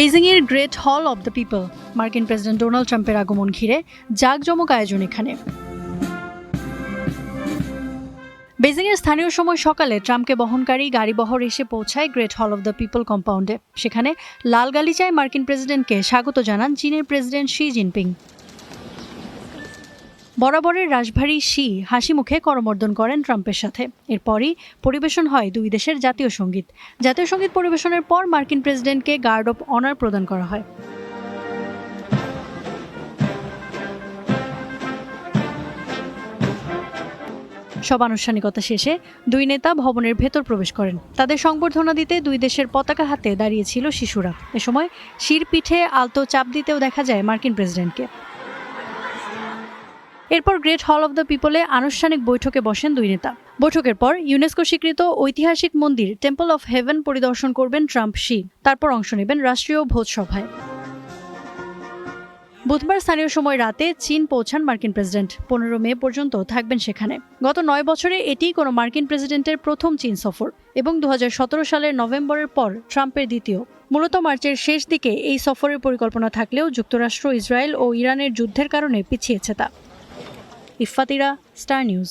বেইজিংয়ের great হল of the people মার্কিন president Donald ট্রাম্পের আগমন ঘিরে জাঁকজমক আয়োজন এখানে। বেইজিংয়ের স্থানীয় সময় সকালে ট্রাম্পকে বহনকারী গাড়িবহর এসে পৌঁছায় গ্রেট হল অব দ্য পিপল কম্পাউন্ডে। সেখানে লাল গালিচায় মার্কিন প্রেসিডেন্টকে স্বাগত জানান চীনের প্রেসিডেন্ট শি জিনপিং। বরাবরের রাশভারী শি হাসি মুখে করমর্দন করেন ট্রাম্পের সাথে। এরপরই পরিবেশন হয় দুই দেশের জাতীয় সঙ্গীত। জাতীয় সঙ্গীত পরিবেশনের পর মার্কিন প্রেসিডেন্টকে গার্ড অব অনার প্রদান করা হয়। সব আনুষ্ঠানিকতা শেষে দুই নেতা ভবনের ভেতর প্রবেশ করেন। তাদের সংবর্ধনা দিতে দুই দেশের পতাকা হাতে দাঁড়িয়েছিল শিশুরা। এ সময় শির পিঠে আলতো চাপ দিতেও দেখা যায় মার্কিন প্রেসিডেন্টকে। এরপর গ্রেট হল অব দ্য পিপলে আনুষ্ঠানিক বৈঠকে বসেন দুই নেতা। বৈঠকের পর ইউনেস্কো স্বীকৃত ঐতিহাসিক মন্দির টেম্পল অফ হেভেন পরিদর্শন করবেন ট্রাম্প শি। তারপর অংশ নেবেন রাষ্ট্রীয় ভোজসভায়। বুধবার স্থানীয় সময় রাতে চীন পৌঁছান মার্কিন প্রেসিডেন্ট। 15 মে পর্যন্ত থাকবেন সেখানে। গত 9 বছরে এটিই কোনো মার্কিন প্রেসিডেন্টের প্রথম চীন সফর এবং 2017 সালের নভেম্বরের পর ট্রাম্পের দ্বিতীয়। মূলত মার্চের শেষ দিকে এই সফরের পরিকল্পনা থাকলেও যুক্তরাষ্ট্র, ইসরায়েল ও ইরানের যুদ্ধের কারণে পিছিয়েছে তা। Iffat Ira, star news.